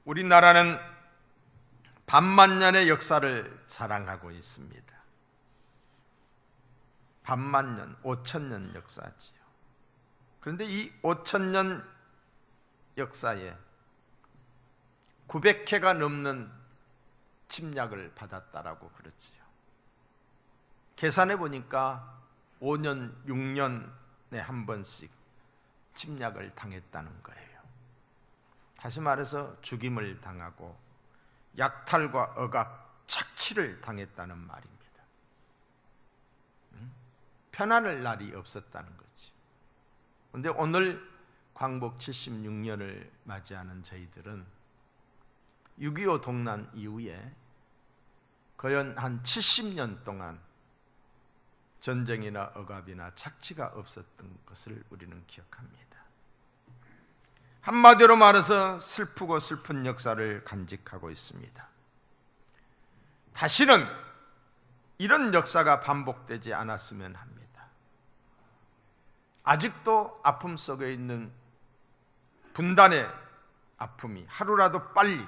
우리나라는 반만년의 역사를 자랑하고 있습니다. 반만년, 5천년 역사지요. 그런데 이 5천년 역사에 900회가 넘는 침략을 받았다라고 그러지요. 계산해 보니까 5년, 6년에 한 번씩 침략을 당했다는 거예요. 다시 말해서 죽임을 당하고 약탈과 억압, 착취를 당했다는 말입니다. 편안할 날이 없었다는 거지. 그런데 오늘 광복 76년을 맞이하는 저희들은 6.25 동란 이후에 거의 한 70년 동안 전쟁이나 억압이나 착취가 없었던 것을 우리는 기억합니다. 한마디로 말해서 슬프고 슬픈 역사를 간직하고 있습니다. 다시는 이런 역사가 반복되지 않았으면 합니다. 아직도 아픔 속에 있는 분단의 아픔이 하루라도 빨리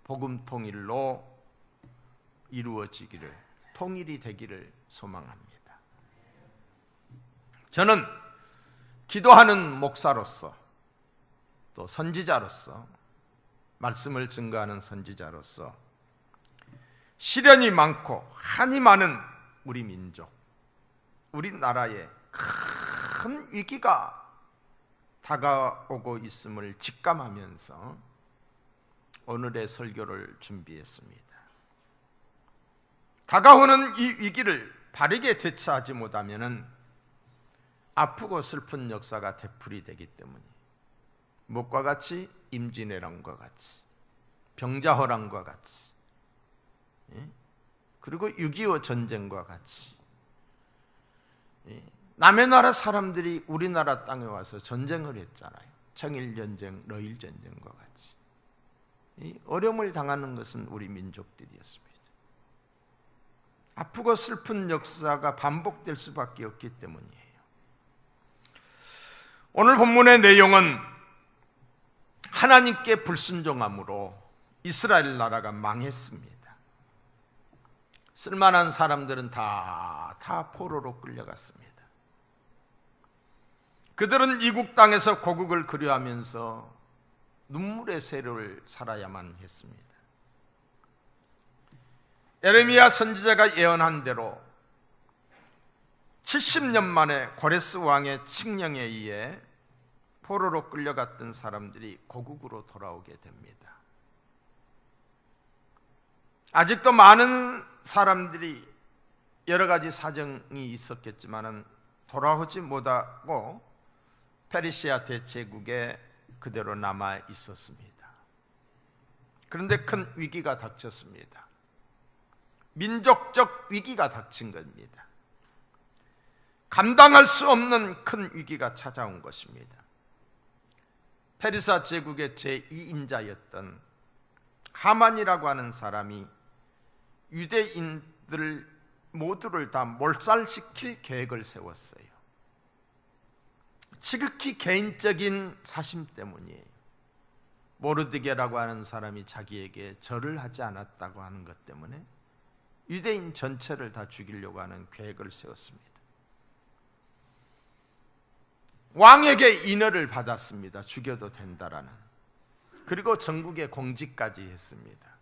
복음 통일로 이루어지기를, 통일이 되기를 소망합니다. 저는 기도하는 목사로서, 또 선지자로서, 말씀을 증거하는 선지자로서 시련이 많고 한이 많은 우리 민족, 우리나라에 큰 위기가 다가오고 있음을 직감하면서 오늘의 설교를 준비했습니다. 다가오는 이 위기를 바르게 대처하지 못하면 아프고 슬픈 역사가 되풀이 되기 때문에 무엇과 같이? 임진왜란과 같이, 병자호란과 같이, 그리고 6.25 전쟁과 같이 남의 나라 사람들이 우리나라 땅에 와서 전쟁을 했잖아요. 청일전쟁, 러일전쟁과 같이 어려움을 당하는 것은 우리 민족들이었습니다. 아프고 슬픈 역사가 반복될 수밖에 없기 때문이에요. 오늘 본문의 내용은 하나님께 불순종함으로 이스라엘 나라가 망했습니다. 쓸만한 사람들은 다 포로로 끌려갔습니다. 그들은 이국 땅에서 고국을 그리워하면서 눈물의 세월을 살아야만 했습니다. 예레미야 선지자가 예언한 대로 70년 만에 고레스 왕의 칙령에 의해 포로로 끌려갔던 사람들이 고국으로 돌아오게 됩니다. 아직도 많은 사람들이 여러 가지 사정이 있었겠지만 돌아오지 못하고 페르시아 대제국에 그대로 남아 있었습니다. 그런데 큰 위기가 닥쳤습니다. 민족적 위기가 닥친 겁니다. 감당할 수 없는 큰 위기가 찾아온 것입니다. 페르시아 제국의 제2인자였던 하만이라고 하는 사람이 유대인들 모두를 다 몰살시킬 계획을 세웠어요. 지극히 개인적인 사심 때문이에요. 모르드게라고 하는 사람이 자기에게 절을 하지 않았다고 하는 것 때문에 유대인 전체를 다 죽이려고 하는 계획을 세웠습니다. 왕에게 인허를 받았습니다. 죽여도 된다라는. 그리고 전국에 공지까지 했습니다.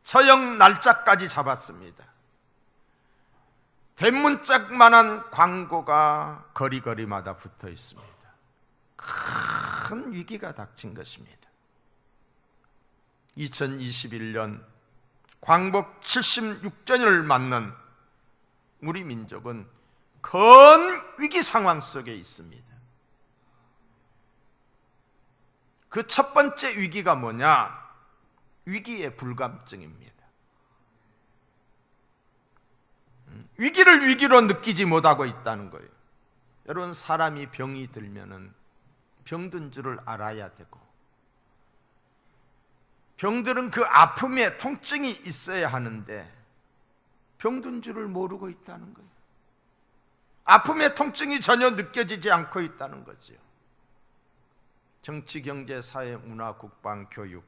처형 날짜까지 잡았습니다. 대문짝만한 광고가 거리거리마다 붙어 있습니다. 큰 위기가 닥친 것입니다. 2021년 광복 76주년을 맞는 우리 민족은 큰 위기 상황 속에 있습니다. 그 첫 번째 위기가 뭐냐? 위기의 불감증입니다. 위기를 위기로 느끼지 못하고 있다는 거예요. 여러분, 사람이 병이 들면은 병든 줄을 알아야 되고, 병들은 그 아픔에 통증이 있어야 하는데 병든 줄을 모르고 있다는 거예요. 아픔의 통증이 전혀 느껴지지 않고 있다는 거죠. 정치, 경제, 사회, 문화, 국방, 교육,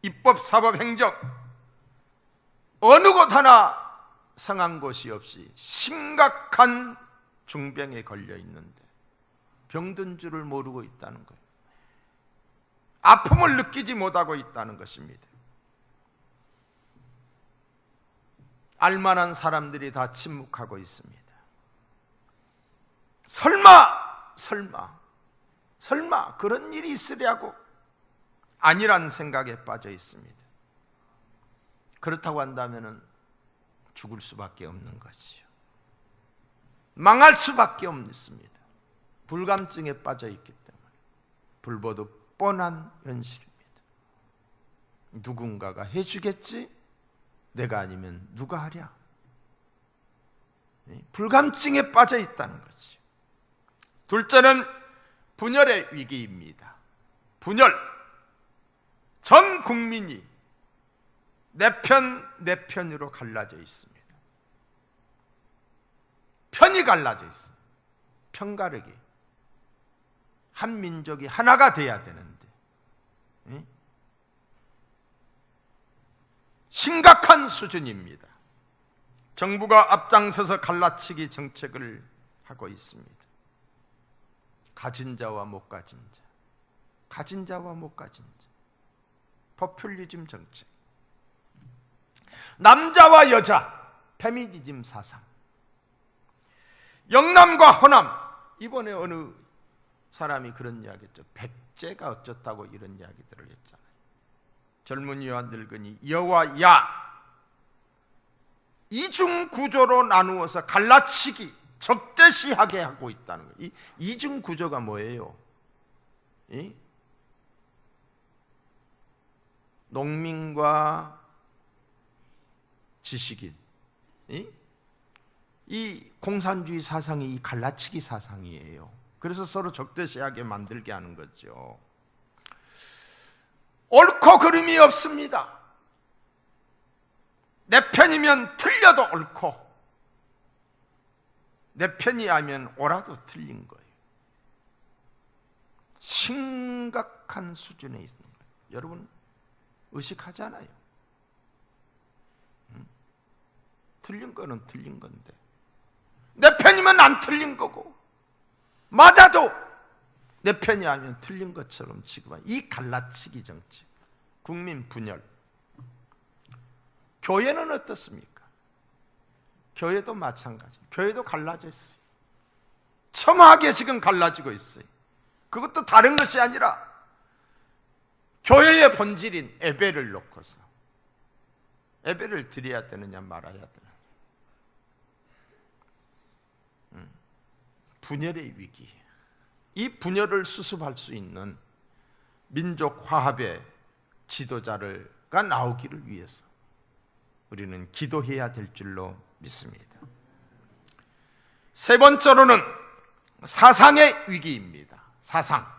입법, 사법, 행정 어느 곳 하나 성한 곳이 없이 심각한 중병에 걸려 있는데 병든 줄을 모르고 있다는 거예요. 아픔을 느끼지 못하고 있다는 것입니다. 알만한 사람들이 다 침묵하고 있습니다. 설마 그런 일이 있으려고? 아니란 생각에 빠져 있습니다. 그렇다고 한다면 죽을 수밖에 없는 것이요, 망할 수밖에 없습니다. 불감증에 빠져 있기 때문에 불보듯 뻔한 현실입니다. 누군가가 해주겠지? 내가 아니면 누가 하랴? 불감증에 빠져 있다는 거지. 둘째는 분열의 위기입니다. 분열. 전 국민이 내 편으로 갈라져 있습니다. 편이 갈라져 있어요. 편가르기. 한 민족이 하나가 돼야 되는데 심각한 수준입니다. 정부가 앞장서서 갈라치기 정책을 하고 있습니다. 가진 자와 못 가진 자, 가진 자와 못 가진 자, 포퓰리즘 정책, 남자와 여자, 페미니즘 사상, 영남과 호남. 이번에 어느 사람이 그런 이야기 했죠. 백제가 어쩌다고 이런 이야기들을 했잖아요. 젊은이와 늙은이, 여와 야, 이중 구조로 나누어서 갈라치기, 적대시하게 하고 있다는 거예요. 이 이중 구조가 뭐예요? 농민과 지식인, 이 공산주의 사상이 이 갈라치기 사상이에요. 그래서 서로 적대시하게 만들게 하는 거죠. 옳고 그름이 없습니다. 내 편이면 틀려도 옳고 내 편이 아니면 옳아도 틀린 거예요. 심각한 수준에 있는 거예요. 여러분 의식하잖아요. 틀린 거는 틀린 건데 내 편이면 안 틀린 거고 맞아도 내 편이 아니면 틀린 것처럼 취급한 이 갈라치기 정책, 국민 분열. 교회는 어떻습니까? 교회도 마찬가지. 교회도 갈라져 있어요. 첨예하게 지금 갈라지고 있어요. 그것도 다른 것이 아니라 교회의 본질인 예배를 놓고서 예배를 드려야 되느냐 말아야 되느냐, 분열의 위기. 이 분열을 수습할 수 있는 민족 화합의 지도자가 나오기를 위해서 우리는 기도해야 될 줄로 믿습니다. 세 번째로는 사상의 위기입니다. 사상.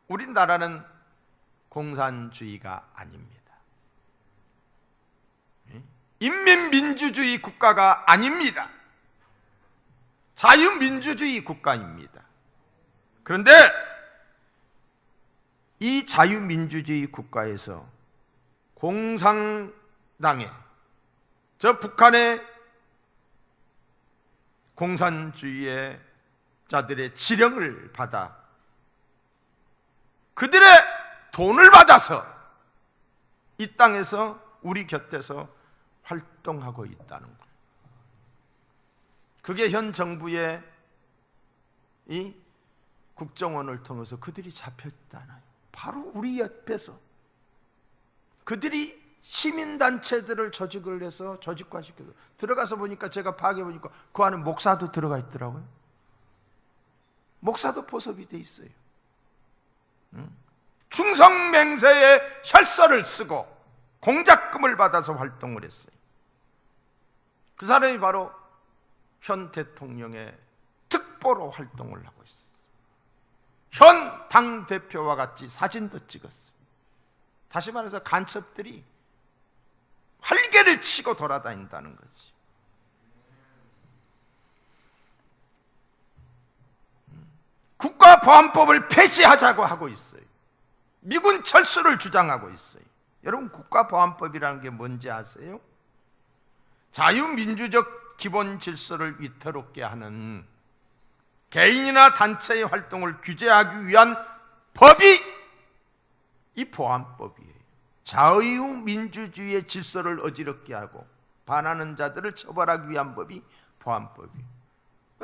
우리나라는 공산주의가 아닙니다. 인민민주주의 국가가 아닙니다. 자유민주주의 국가입니다. 그런데 이 자유민주주의 국가에서 공산당의, 저 북한의 공산주의의 자들의 지령을 받아 그들의 돈을 받아서 이 땅에서 우리 곁에서 활동하고 있다는 것. 그게 현 정부의 이 국정원을 통해서 그들이 잡혔잖아요. 바로 우리 옆에서 그들이 시민단체들을 조직을 해서 조직화시켜서 들어가서 보니까, 제가 파악해 보니까 그 안에 목사도 들어가 있더라고요. 목사도 포섭이 돼 있어요. 충성맹세의 혈서를 쓰고 공작금을 받아서 활동을 했어요. 그 사람이 바로 현 대통령의 특보로 활동을 하고 있어요. 현 당대표와 같이 사진도 찍었어요. 다시 말해서 간첩들이 활개를 치고 돌아다닌다는 거지. 국가보안법을 폐지하자고 하고 있어요. 미군 철수를 주장하고 있어요. 여러분, 국가보안법이라는 게 뭔지 아세요? 자유민주적 기본 질서를 위태롭게 하는 개인이나 단체의 활동을 규제하기 위한 법이 이 보안법이에요. 자유민주주의의 질서를 어지럽게 하고 반하는 자들을 처벌하기 위한 법이 보안법이에요.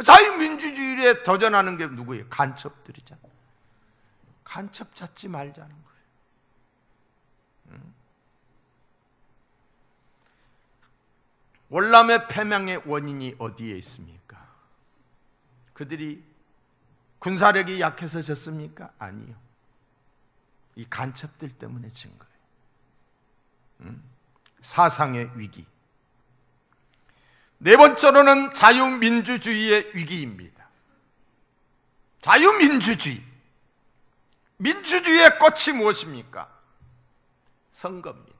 자유민주주의에 도전하는 게 누구예요? 간첩들이잖아요. 간첩 찾지 말자는 거예요. 월남의 패망의 원인이 어디에 있습니까? 그들이 군사력이 약해서 졌습니까? 아니요. 이 간첩들 때문에 진 거예요. 사상의 위기. 네 번째로는 자유민주주의의 위기입니다. 자유민주주의. 민주주의의 꽃이 무엇입니까? 선거입니다.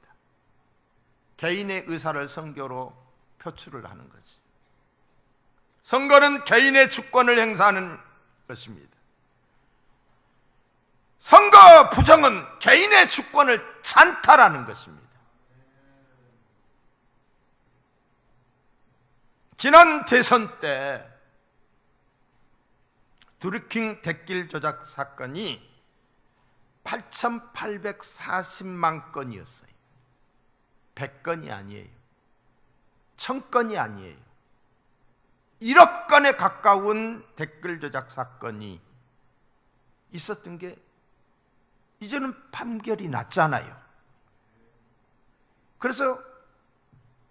개인의 의사를 선거로 표출을 하는 거지. 선거는 개인의 주권을 행사하는 것입니다. 선거 부정은 개인의 주권을 찬탈하는 것입니다. 지난 대선 때 드루킹 댓글 조작 사건이 8,840만 건이었어요. 100건이 아니에요. 1000건이 아니에요. 1억 건에 가까운 댓글 조작 사건이 있었던 게 이제는 판결이 났잖아요. 그래서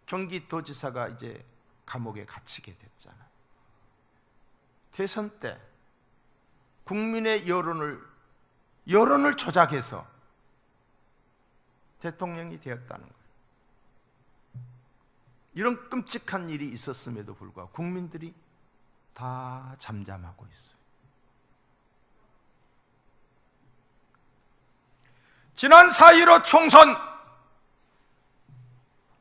경기도지사가 이제 감옥에 갇히게 됐잖아요. 대선 때 국민의 여론을 조작해서 대통령이 되었다는 거예요. 이런 끔찍한 일이 있었음에도 불구하고 국민들이 다 잠잠하고 있어요. 지난 4.15 총선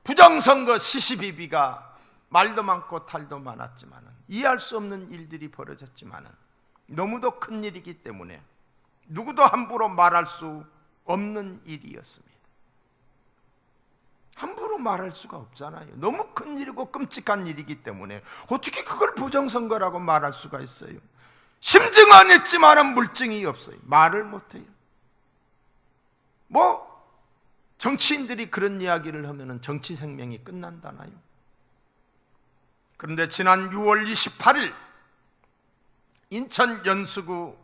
부정선거 시시비비가 말도 많고 탈도 많았지만 이해할 수 없는 일들이 벌어졌지만 너무도 큰 일이기 때문에 누구도 함부로 말할 수 없는 일이었습니다. 함부로 말할 수가 없잖아요. 너무 큰 일이고 끔찍한 일이기 때문에 어떻게 그걸 부정선거라고 말할 수가 있어요? 심증 안 했지만 물증이 없어요. 말을 못해요. 정치인들이 그런 이야기를 하면 정치 생명이 끝난다나요? 그런데 지난 6월 28일 인천 연수구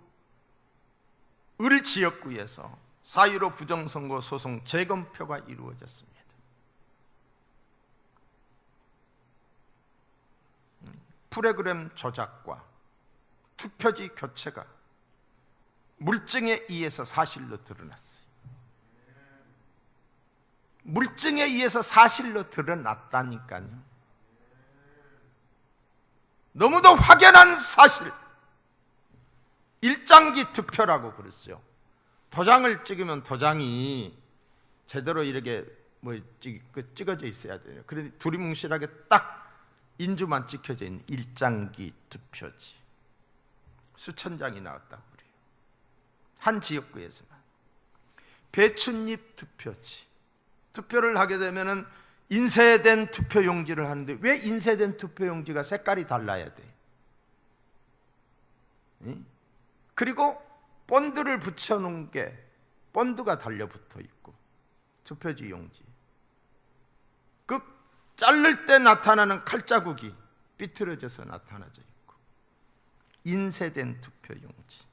을 지역구에서 4.15 부정선거 소송 재검표가 이루어졌습니다. 프로그램 조작과 투표지 교체가 물증에 의해서 사실로 드러났어요. 물증에 의해서 사실로 드러났다니까요. 너무도 확연한 사실. 일장기 투표라고 그랬죠. 도장을 찍으면 도장이 제대로 이렇게 찍어져 있어야 돼요. 그런데 두리뭉실하게 딱 인주만 찍혀져 있는 일장기 투표지 수천 장이 나왔다고 그래요. 한 지역구에서만. 배춧잎 투표지. 투표를 하게 되면은 인쇄된 투표용지를 하는데 왜 인쇄된 투표용지가 색깔이 달라야 돼? 그리고 본드를 붙여놓은 게 본드가 달려붙어 있고 투표지 용지 그 자를 때 나타나는 칼자국이 삐뚤어져서 나타나져 있고 인쇄된 투표용지.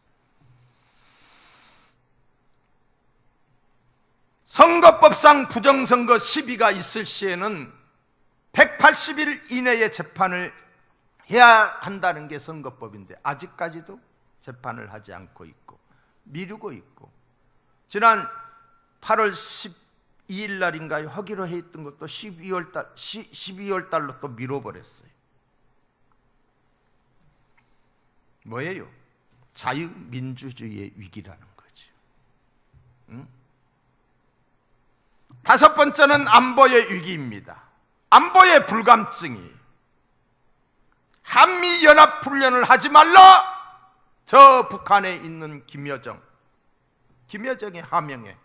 선거법상 부정선거 시비가 있을 시에는 180일 이내에 재판을 해야 한다는 게 선거법인데 아직까지도 재판을 하지 않고 있고 미루고 있고 지난 8월 12일 날인가요? 하기로 했던 것도 12월 달로 또 미뤄버렸어요. 뭐예요? 자유민주주의의 위기라는 거죠. 다섯 번째는 안보의 위기입니다. 안보의 불감증이 한미연합훈련을 하지 말라! 저 북한에 있는 김여정의 하명에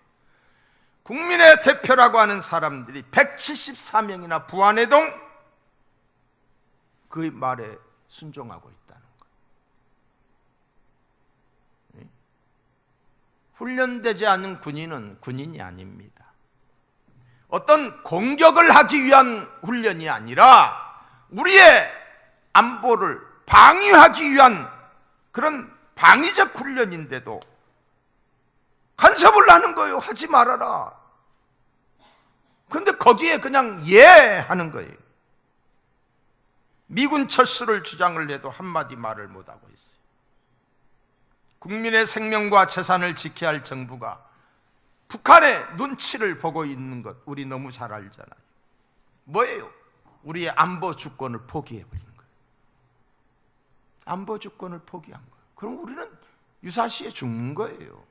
국민의 대표라고 하는 사람들이 174명이나 부안해동 그 말에 순종하고 있다는 거예요. 훈련되지 않은 군인은 군인이 아닙니다. 어떤 공격을 하기 위한 훈련이 아니라 우리의 안보를 방위하기 위한 그런 방위적 훈련인데도 간섭을 하는 거예요. 하지 말아라. 그런데 거기에 그냥 예 하는 거예요. 미군 철수를 주장을 해도 한마디 말을 못하고 있어요. 국민의 생명과 재산을 지켜야 할 정부가 북한의 눈치를 보고 있는 것 우리 너무 잘 알잖아요. 뭐예요? 우리의 안보 주권을 포기해버린 거예요. 안보 주권을 포기한 거예요. 그럼 우리는 유사시에 죽는 거예요.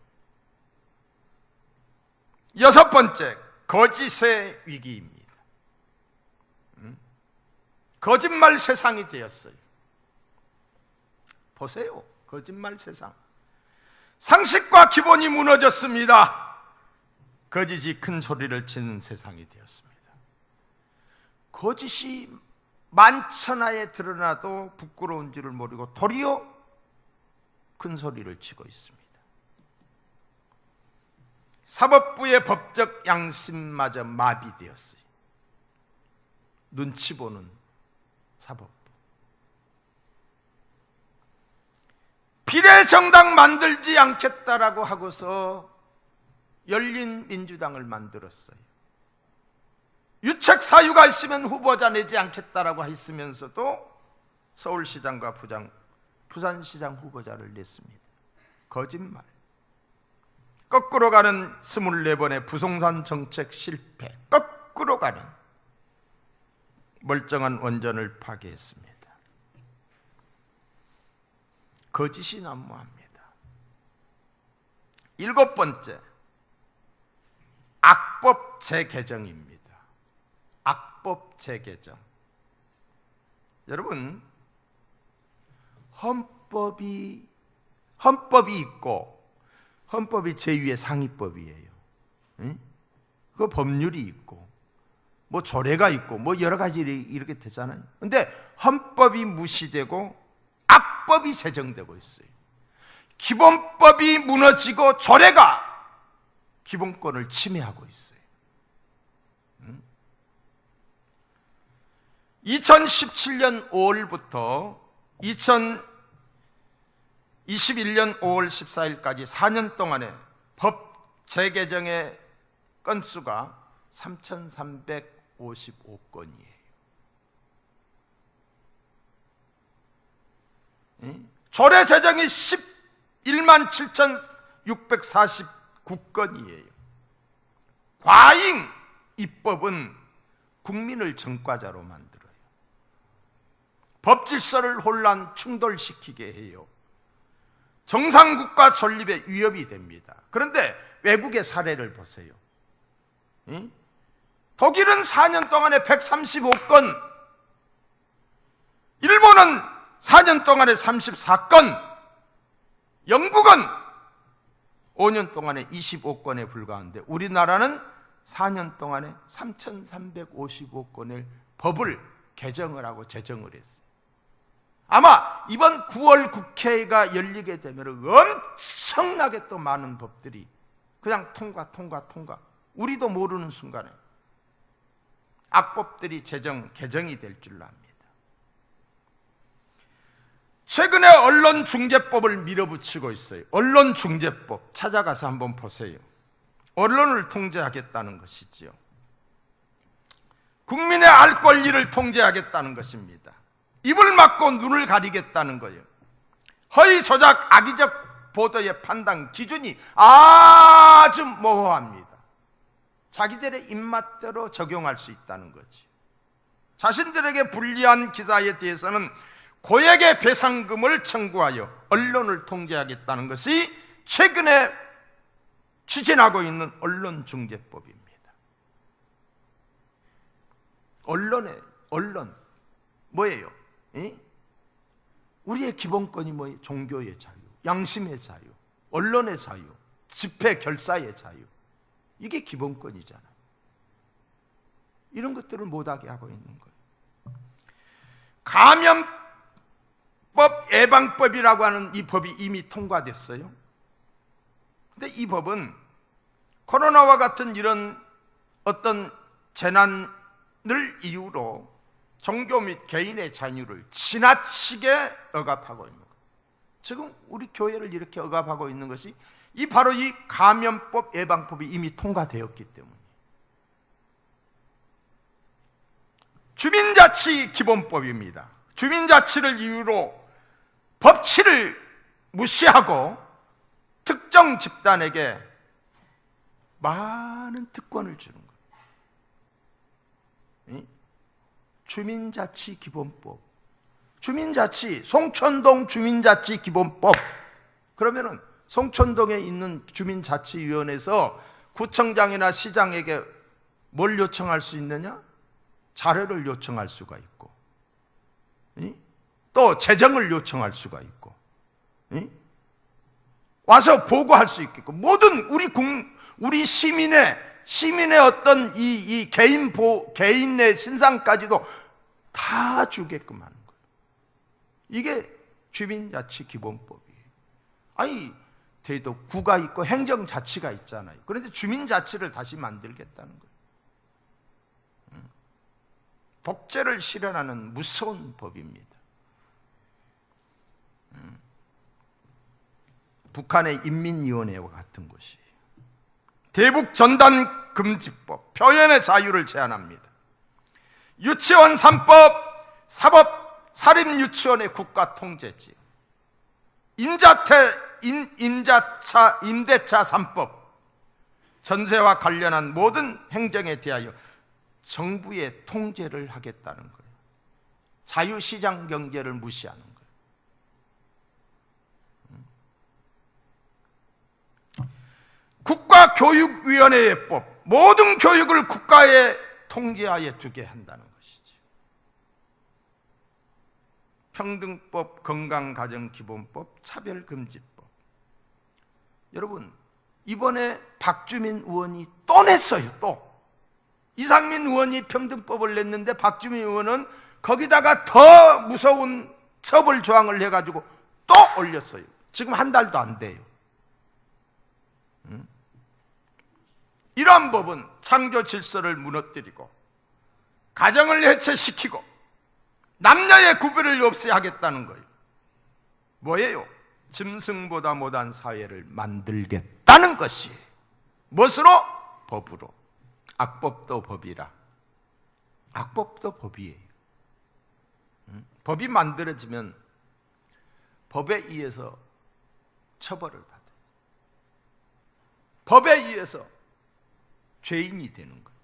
여섯 번째, 거짓의 위기입니다. 거짓말 세상이 되었어요. 보세요. 거짓말 세상. 상식과 기본이 무너졌습니다. 거짓이 큰 소리를 치는 세상이 되었습니다. 거짓이 만천하에 드러나도 부끄러운 줄을 모르고 도리어 큰 소리를 치고 있습니다. 사법부의 법적 양심마저 마비되었어요. 눈치 보는 사법부. 비례정당 만들지 않겠다라고 하고서 열린민주당을 만들었어요. 유책 사유가 있으면 후보자 내지 않겠다라고 했으면서도 서울시장과 부산시장 후보자를 냈습니다. 거짓말. 거꾸로 가는 24번의 부동산 정책 실패, 거꾸로 가는 멀쩡한 원전을 파괴했습니다. 거짓이 난무합니다. 일곱 번째, 악법 재개정입니다. 악법 재개정. 여러분, 헌법이 있고 헌법이 제2의 상위법이에요. 그 법률이 있고 뭐 조례가 있고 뭐 여러 가지 이렇게 되잖아요. 근데 헌법이 무시되고 악법이 제정되고 있어요. 기본법이 무너지고 조례가 기본권을 침해하고 있어요. 2017년 5월부터 2021년 5월 14일까지 4년 동안의 법 재개정의 건수가 3,355건이에요. 조례 제정이 11만 7,649건이에요. 과잉 입법은 국민을 전과자로 만들어요. 법 질서를 혼란 충돌시키게 해요. 정상국가 존립에 위협이 됩니다. 그런데 외국의 사례를 보세요. 독일은 4년 동안에 135건, 일본은 4년 동안에 34건, 영국은 5년 동안에 25건에 불과한데 우리나라는 4년 동안에 3,355건의 법을 개정을 하고 제정을 했어요. 아마 이번 9월 국회가 열리게 되면 엄청나게 또 많은 법들이 그냥 통과. 우리도 모르는 순간에 악법들이 개정이 될 줄로 압니다. 최근에 언론중재법을 밀어붙이고 있어요. 언론중재법 찾아가서 한번 보세요. 언론을 통제하겠다는 것이지요. 국민의 알 권리를 통제하겠다는 것입니다. 입을 막고 눈을 가리겠다는 거예요. 허위 조작 악의적 보도의 판단 기준이 아주 모호합니다. 자기들의 입맛대로 적용할 수 있다는 거지. 자신들에게 불리한 기사에 대해서는 고액의 배상금을 청구하여 언론을 통제하겠다는 것이 최근에 추진하고 있는 언론중재법입니다. 언론 뭐예요? 우리의 기본권이 뭐예요? 종교의 자유, 양심의 자유, 언론의 자유, 집회 결사의 자유, 이게 기본권이잖아요. 이런 것들을 못하게 하고 있는 거예요. 감염법 예방법이라고 하는 이 법이 이미 통과됐어요. 근데 이 법은 코로나와 같은 이런 어떤 재난을 이유로 종교 및 개인의 자유를 지나치게 억압하고 있는 거예요. 지금 우리 교회를 이렇게 억압하고 있는 것이 바로 이 감염법 예방법이 이미 통과되었기 때문에. 주민자치 기본법입니다. 주민자치를 이유로 법치를 무시하고 특정 집단에게 많은 특권을 주는 거예요. 주민자치 기본법, 주민자치, 송천동 주민자치 기본법. 그러면은 송천동에 있는 주민자치위원회에서 구청장이나 시장에게 뭘 요청할 수 있느냐? 자료를 요청할 수가 있고, 또 재정을 요청할 수가 있고, 와서 보고할 수 있겠고, 모든 우리 시민의 어떤 이 개인의 신상까지도 다 주게끔 하는 거예요. 이게 주민자치 기본법이에요. 아니, 대도 구가 있고 행정자치가 있잖아요. 그런데 주민자치를 다시 만들겠다는 거예요. 독재를 실현하는 무서운 법입니다. 북한의 인민위원회와 같은 것이 대북전단금지법, 표현의 자유를 제한합니다. 유치원 3법, 사법, 사립유치원의 국가통제지, 임대차 3법, 전세와 관련한 모든 행정에 대하여 정부의 통제를 하겠다는 거예요. 자유시장 경제를 무시하는 거예요. 국가교육위원회의 법, 모든 교육을 국가의 통제하에 두게 한다는 것이죠. 평등법, 건강가정기본법, 차별금지법. 여러분, 이번에 박주민 의원이 또 냈어요. 또 이상민 의원이 평등법을 냈는데 박주민 의원은 거기다가 더 무서운 처벌 조항을 해가지고 또 올렸어요. 지금 한 달도 안 돼요. 이러한 법은 창조 질서를 무너뜨리고 가정을 해체시키고 남녀의 구별을 없애야 하겠다는 거예요. 뭐예요? 짐승보다 못한 사회를 만들겠다는 것이. 무엇으로? 법으로. 악법도 법이라. 악법도 법이에요. 법이 만들어지면 법에 의해서 처벌을 받아요. 법에 의해서 죄인이 되는 거예요.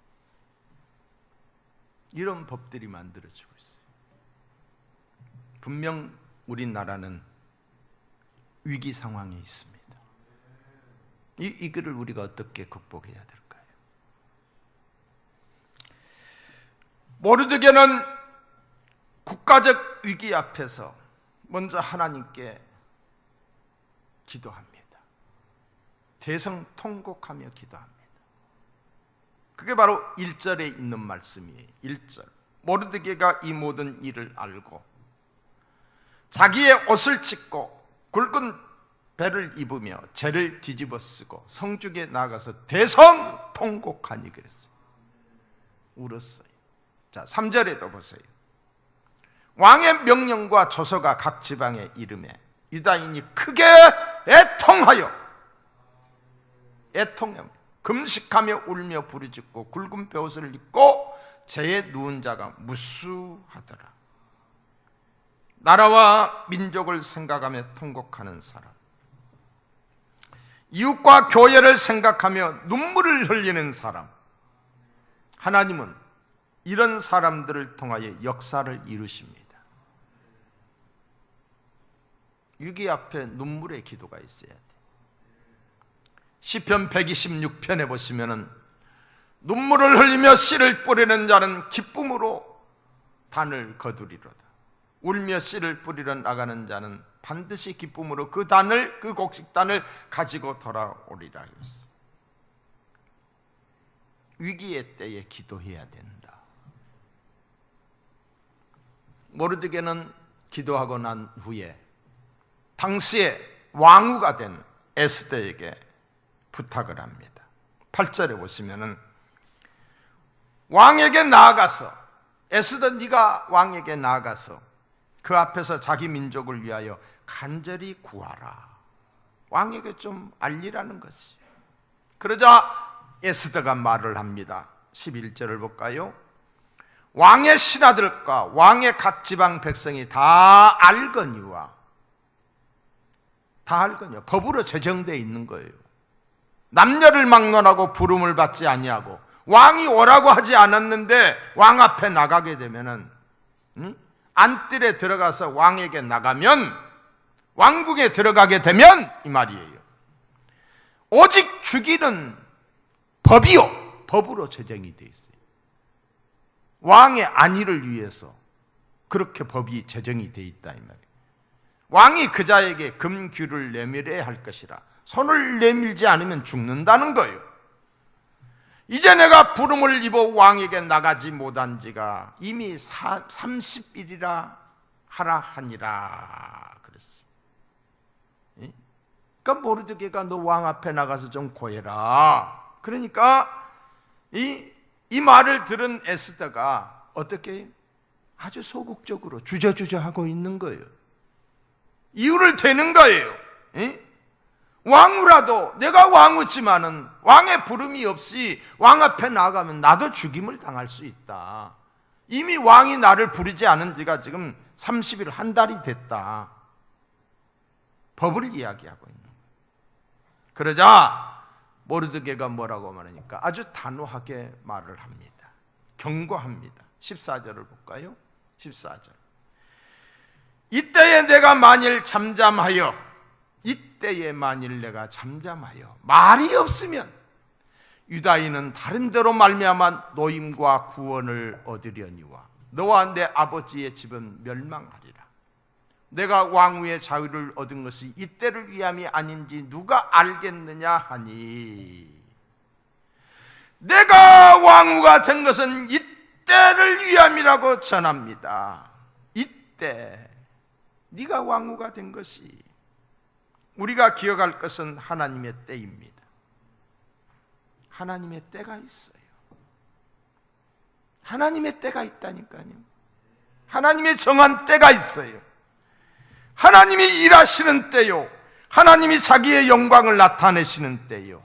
이런 법들이 만들어지고 있어요. 분명 우리나라는 위기 상황에 있습니다. 이거를 우리가 어떻게 극복해야 될까요? 모르드게는 국가적 위기 앞에서 먼저 하나님께 기도합니다. 대성통곡하며 기도합니다. 그게 바로 1절에 있는 말씀이에요. 1절. 모르드게가 이 모든 일을 알고 자기의 옷을 찢고 굵은 배를 입으며 재를 뒤집어 쓰고 성중에 나가서 대성통곡하니 그랬어요. 울었어요. 자, 3절에도 보세요. 왕의 명령과 조서가 각 지방에 이르매 유다인이 크게 애통하여 금식하며 울며 부르짖고 굵은 베옷을 입고 재에 누운 자가 무수하더라. 나라와 민족을 생각하며 통곡하는 사람, 이웃과 교회를 생각하며 눈물을 흘리는 사람, 하나님은 이런 사람들을 통하여 역사를 이루십니다. 위기 앞에 눈물의 기도가 있어야 돼. 시편 126편에 보시면은 눈물을 흘리며 씨를 뿌리는 자는 기쁨으로 단을 거두리로다. 울며 씨를 뿌리러 나가는 자는 반드시 기쁨으로 그 곡식단을 가지고 돌아오리라 했어. 위기의 때에 기도해야 된다. 모르드게는 기도하고 난 후에 당시에 왕후가 된 에스더에게 부탁을 합니다. 8절에 보시면은 왕에게 나아가서, 에스더 네가 왕에게 나아가서 그 앞에서 자기 민족을 위하여 간절히 구하라. 왕에게 좀 알리라는 것이. 그러자 에스더가 말을 합니다. 11절을 볼까요? 왕의 신하들과 왕의 각 지방 백성이 다 알거니와, 다 알거니와 법으로 제정되어 있는 거예요. 남녀를 막론하고 부름을 받지 아니하고 왕이 오라고 하지 않았는데 왕 앞에 나가게 되면은 안뜰에 들어가서 왕에게 나가면, 왕궁에 들어가게 되면 이 말이에요. 오직 죽이는 법이요, 법으로 제정이 되어 있어요. 왕의 안위를 위해서 그렇게 법이 제정이 되어 있다 이 말이에요. 왕이 그 자에게 금규를 내밀어야 할 것이라. 손을 내밀지 않으면 죽는다는 거예요. 이제 내가 부름을 입어 왕에게 나가지 못한 지가 이미 30일이라 하라 하니라 그랬어요. 그러니까 모르드게가 너 왕 앞에 나가서 좀 고해라. 그러니까 이 말을 들은 에스더가 어떻게 아주 소극적으로 주저주저 하고 있는 거예요. 이유를 대는 거예요. 왕후라도, 내가 왕후지만은 왕의 부름이 없이 왕 앞에 나가면 나도 죽임을 당할 수 있다. 이미 왕이 나를 부르지 않은 지가 지금 30일, 한 달이 됐다. 법을 이야기하고 있는 거예요. 그러자 모르드게가 뭐라고 말하니까 아주 단호하게 말을 합니다. 경고합니다. 14절을 볼까요? 14절. 이때에 내가 만일 잠잠하여, 이때에 만일 내가 잠잠하여 말이 없으면 유다인은 다른 데로 말미암아 노임과 구원을 얻으려니와 너와 내 아버지의 집은 멸망하리라. 내가 왕후의 자유를 얻은 것이 이때를 위함이 아닌지 누가 알겠느냐 하니, 내가 왕후가 된 것은 이때를 위함이라고 전합니다. 이때 네가 왕후가 된 것이, 우리가 기억할 것은 하나님의 때입니다. 하나님의 때가 있어요. 하나님의 때가 있다니까요. 하나님의 정한 때가 있어요. 하나님이 일하시는 때요, 하나님이 자기의 영광을 나타내시는 때요.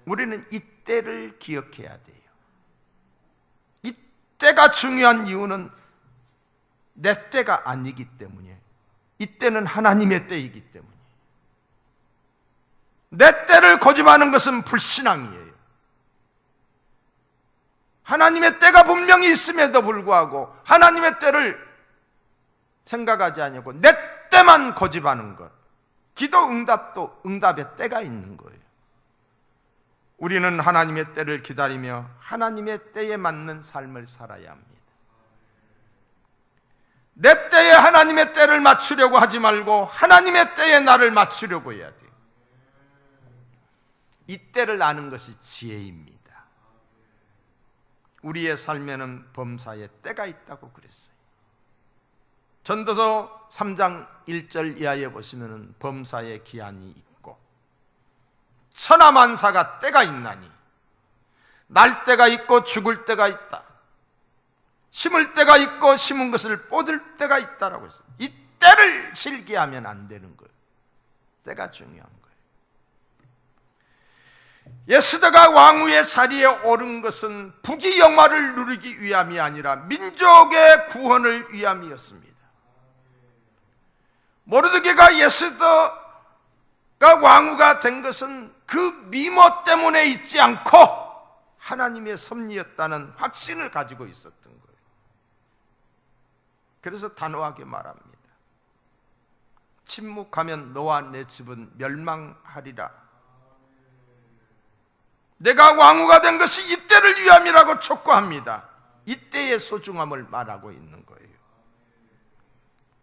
우리는 이 때를 기억해야 돼요. 이 때가 중요한 이유는 내 때가 아니기 때문이에요. 이 때는 하나님의 때이기 때문이에요. 내 때를 고집하는 것은 불신앙이에요. 하나님의 때가 분명히 있음에도 불구하고 하나님의 때를 생각하지 않고 내 때만 고집하는 것, 기도 응답도 응답의 때가 있는 거예요. 우리는 하나님의 때를 기다리며 하나님의 때에 맞는 삶을 살아야 합니다. 내 때에 하나님의 때를 맞추려고 하지 말고 하나님의 때에 나를 맞추려고 해야 돼요. 이 때를 아는 것이 지혜입니다. 우리의 삶에는 범사에 때가 있다고 그랬어요. 전도서 3장 1절 이하에 보시면 범사에 기한이 있고 천하만사가 때가 있나니 날 때가 있고 죽을 때가 있다. 심을 때가 있고 심은 것을 뻗을 때가 있다라고 했어요. 이 때를 실기하면 안 되는 거예요. 때가 중요한 거예요. 에스더가 왕후의 자리에 오른 것은 북이 영화를 누리기 위함이 아니라 민족의 구원을 위함이었습니다. 모르드게가 에스더가 왕후가 된 것은 그 미모 때문에 있지 않고 하나님의 섭리였다는 확신을 가지고 있었던 거예요. 그래서 단호하게 말합니다. 침묵하면 너와 내 집은 멸망하리라. 내가 왕후가 된 것이 이때를 위함이라고 촉구합니다. 이때의 소중함을 말하고 있는 거예요.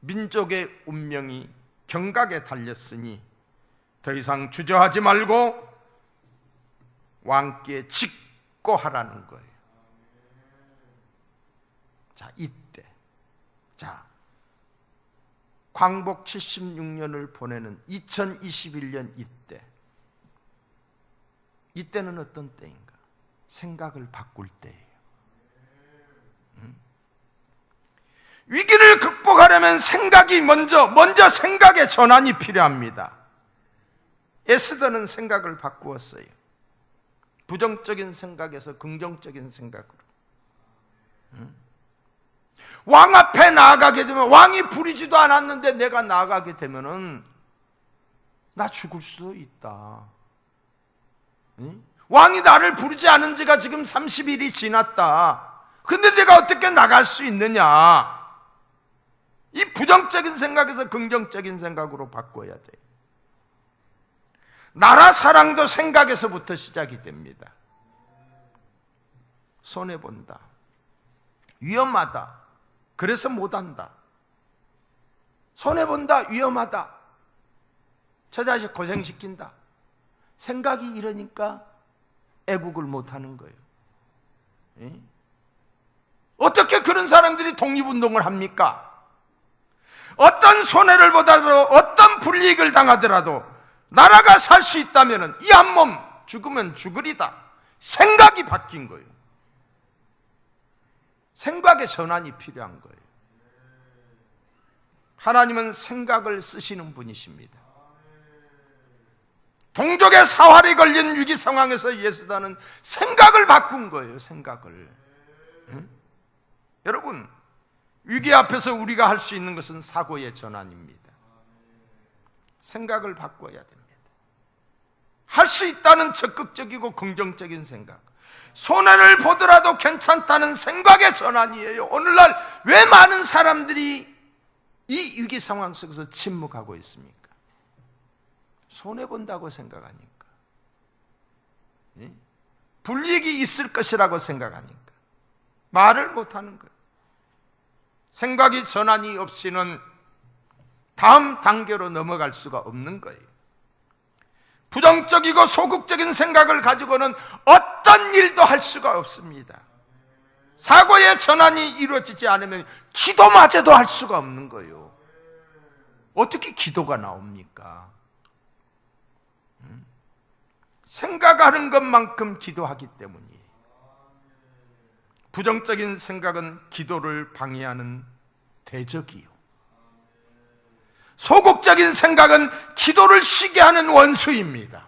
민족의 운명이 경각에 달렸으니 더 이상 주저하지 말고 왕께 직고하라는 거예요. 자, 이때, 자, 광복 76년을 보내는 2021년 이때는 어떤 때인가? 생각을 바꿀 때예요. 위기를 극복하려면 생각이 먼저 생각의 전환이 필요합니다. 에스더는 생각을 바꾸었어요. 부정적인 생각에서 긍정적인 생각으로. 왕 앞에 나아가게 되면, 왕이 부리지도 않았는데 내가 나아가게 되면은 나 죽을 수도 있다. 왕이 나를 부르지 않은 지가 지금 30일이 지났다. 근데 내가 어떻게 나갈 수 있느냐? 이 부정적인 생각에서 긍정적인 생각으로 바꿔야 돼요. 나라 사랑도 생각에서부터 시작이 됩니다. 손해본다, 위험하다, 그래서 못한다, 손해본다, 위험하다, 저 자식 고생시킨다, 생각이 이러니까 애국을 못하는 거예요. 어떻게 그런 사람들이 독립운동을 합니까? 어떤 손해를 보다도, 어떤 불이익을 당하더라도 나라가 살 수 있다면 이 한 몸 죽으면 죽으리다. 생각이 바뀐 거예요. 생각의 전환이 필요한 거예요. 하나님은 생각을 쓰시는 분이십니다. 동족의 사활이 걸린 위기 상황에서 예수다는 생각을 바꾼 거예요. 생각을. 여러분, 위기 앞에서 우리가 할 수 있는 것은 사고의 전환입니다. 생각을 바꿔야 됩니다. 할 수 있다는 적극적이고 긍정적인 생각, 손해를 보더라도 괜찮다는 생각의 전환이에요. 오늘날 왜 많은 사람들이 이 위기 상황 속에서 침묵하고 있습니까? 손해본다고 생각하니까, 불이익이 있을 것이라고 생각하니까 말을 못하는 거예요. 생각이 전환이 없이는 다음 단계로 넘어갈 수가 없는 거예요. 부정적이고 소극적인 생각을 가지고는 어떤 일도 할 수가 없습니다. 사고의 전환이 이루어지지 않으면 기도마저도 할 수가 없는 거예요. 어떻게 기도가 나옵니까? 생각하는 것만큼 기도하기 때문이에요. 부정적인 생각은 기도를 방해하는 대적이요, 소극적인 생각은 기도를 쉬게 하는 원수입니다.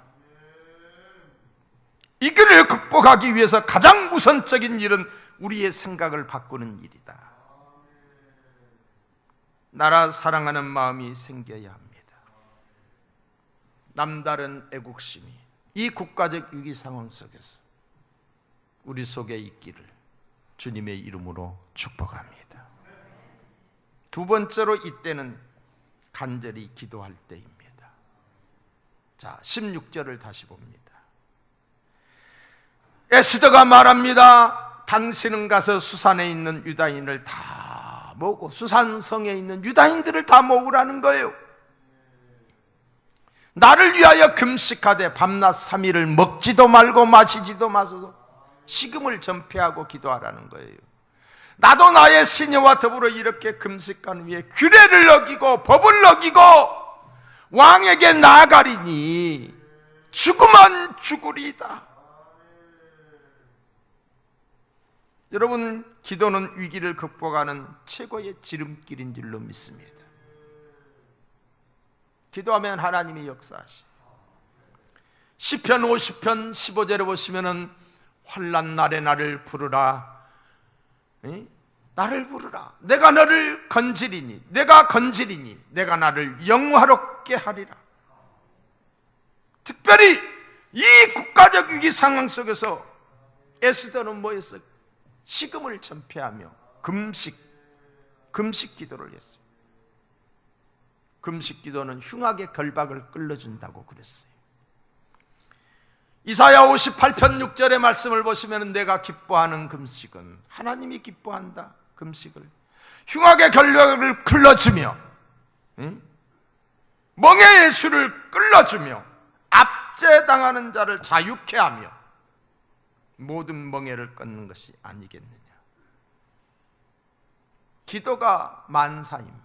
이 길을 극복하기 위해서 가장 우선적인 일은 우리의 생각을 바꾸는 일이다. 나라 사랑하는 마음이 생겨야 합니다. 남다른 애국심이 이 국가적 위기 상황 속에서 우리 속에 있기를 주님의 이름으로 축복합니다. 두 번째로, 이때는 간절히 기도할 때입니다. 자, 16절을 다시 봅니다. 에스더가 말합니다. 당신은 가서 수산에 있는 유다인을 다 모으고, 수산성에 있는 유다인들을 다 모으라는 거예요. 나를 위하여 금식하되 밤낮 3일을 먹지도 말고 마시지도 마소서 식음을 전폐하고 기도하라는 거예요. 나도 나의 시녀와 더불어 이렇게 금식한 후에 규례를 어기고 법을 어기고 왕에게 나아가리니 죽으면 죽으리이다. 여러분, 기도는 위기를 극복하는 최고의 지름길인 줄로 믿습니다. 기도하면 하나님이 역사하시. 시편 50편 15절에 보시면은 환난 날에 나를 부르라, 나를 부르라. 내가 너를 건지리니, 내가 건지리니 내가 나를 영화롭게 하리라. 특별히 이 국가적 위기 상황 속에서 에스더는 뭐였어요? 식음을 전폐하며 금식 기도를 했어요. 금식 기도는 흉악의 결박을 끌어준다고 그랬어요. 이사야 58편 6절의 말씀을 보시면 내가 기뻐하는 금식은, 하나님이 기뻐한다 금식을, 흉악의 권력을 끌어주며 멍에의 술을 끌어주며 압제당하는 자를 자유케 하며 모든 멍에를 끊는 것이 아니겠느냐. 기도가 만사입니다.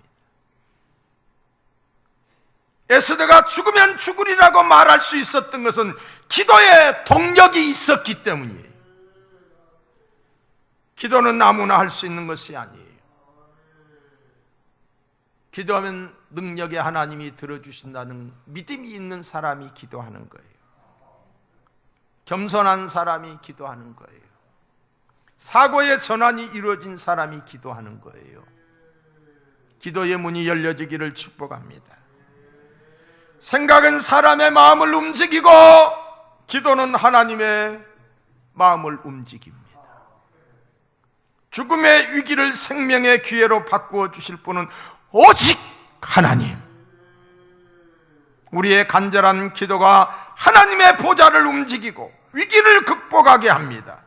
에스더가 죽으면 죽으리라고 말할 수 있었던 것은 기도에 동력이 있었기 때문이에요. 기도는 아무나 할 수 있는 것이 아니에요. 기도하면 능력의 하나님이 들어주신다는 믿음이 있는 사람이 기도하는 거예요. 겸손한 사람이 기도하는 거예요. 사고의 전환이 이루어진 사람이 기도하는 거예요. 기도의 문이 열려지기를 축복합니다. 생각은 사람의 마음을 움직이고 기도는 하나님의 마음을 움직입니다. 죽음의 위기를 생명의 기회로 바꾸어 주실 분은 오직 하나님. 우리의 간절한 기도가 하나님의 보좌를 움직이고 위기를 극복하게 합니다.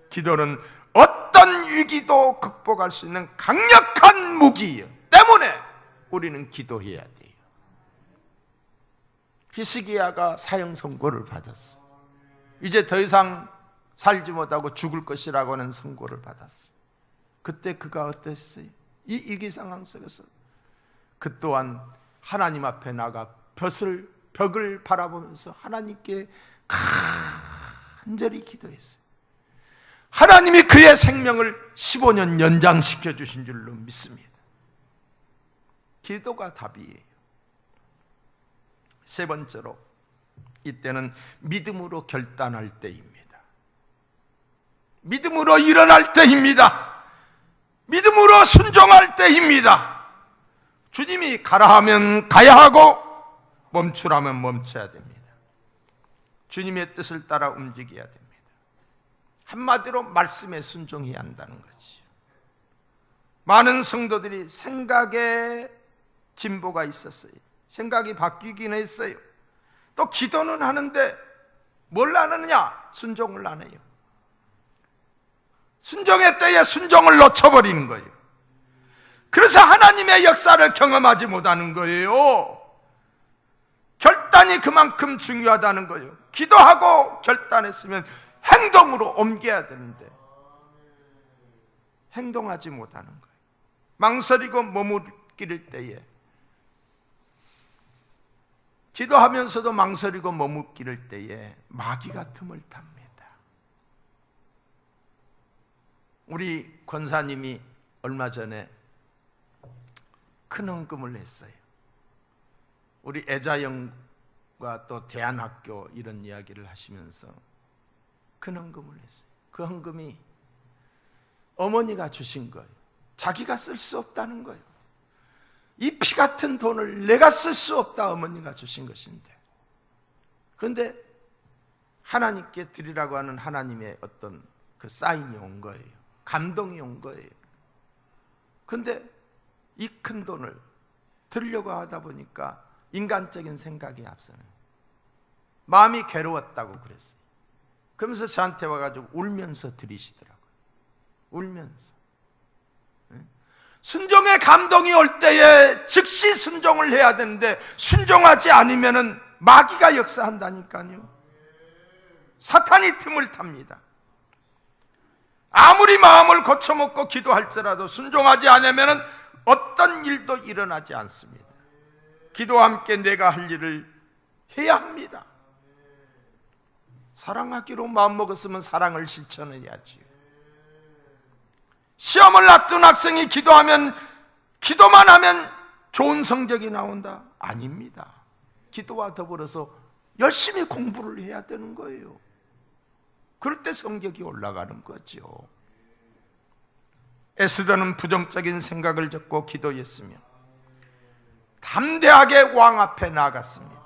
기도는 어떤 위기도 극복할 수 있는 강력한 무기 때문에 우리는 기도해야 돼요. 히스기야가 사형 선고를 받았어. 이제 더 이상 살지 못하고 죽을 것이라고 하는 선고를 받았어. 그때 그가 어땠어요? 이 위기 상황 속에서 그 또한 하나님 앞에 나가 벽을 바라보면서 하나님께 간절히 기도했어요. 하나님이 그의 생명을 15년 연장시켜 주신 줄로 믿습니다. 기도가 답이에요. 세 번째로, 이때는 믿음으로 결단할 때입니다. 믿음으로 일어날 때입니다. 믿음으로 순종할 때입니다. 주님이 가라 하면 가야 하고 멈추라면 멈춰야 됩니다. 주님의 뜻을 따라 움직여야 됩니다. 한마디로 말씀에 순종해야 한다는 거지. 많은 성도들이 생각에 진보가 있었어요. 생각이 바뀌긴 했어요. 또 기도는 하는데 뭘 안 하느냐? 순종을 안 해요. 순종의 때에 순종을 놓쳐버리는 거예요. 그래서 하나님의 역사를 경험하지 못하는 거예요. 결단이 그만큼 중요하다는 거예요. 기도하고 결단했으면 행동으로 옮겨야 되는데 행동하지 못하는 거예요. 망설이고 머뭇기를 때에, 기도하면서도 망설이고 머뭇기를 때에 마귀가 틈을 탑니다. 우리 권사님이 얼마 전에 큰 헌금을 했어요. 우리 애자영과 또 대안학교 이런 이야기를 하시면서 큰 헌금을 했어요. 그 헌금이 어머니가 주신 거예요. 자기가 쓸 수 없다는 거예요. 이 피 같은 돈을 내가 쓸 수 없다, 어머니가 주신 것인데. 그런데 하나님께 드리라고 하는 하나님의 어떤 그 사인이 온 거예요. 감동이 온 거예요. 그런데 이 큰 돈을 드리려고 하다 보니까 인간적인 생각이 앞서는, 마음이 괴로웠다고 그랬어요. 그러면서 저한테 와가지고 울면서 드리시더라고요. 울면서. 순종의 감동이 올 때에 즉시 순종을 해야 되는데 순종하지 않으면 마귀가 역사한다니까요. 사탄이 틈을 탑니다. 아무리 마음을 고쳐먹고 기도할지라도 순종하지 않으면 어떤 일도 일어나지 않습니다. 기도와 함께 내가 할 일을 해야 합니다. 사랑하기로 마음먹었으면 사랑을 실천해야지요. 시험을 앞둔 학생이 기도만 하면 좋은 성적이 나온다? 아닙니다. 기도와 더불어서 열심히 공부를 해야 되는 거예요. 그럴 때 성적이 올라가는 거죠. 에스더는 부정적인 생각을 접고 기도했으며 담대하게 왕 앞에 나아갔습니다.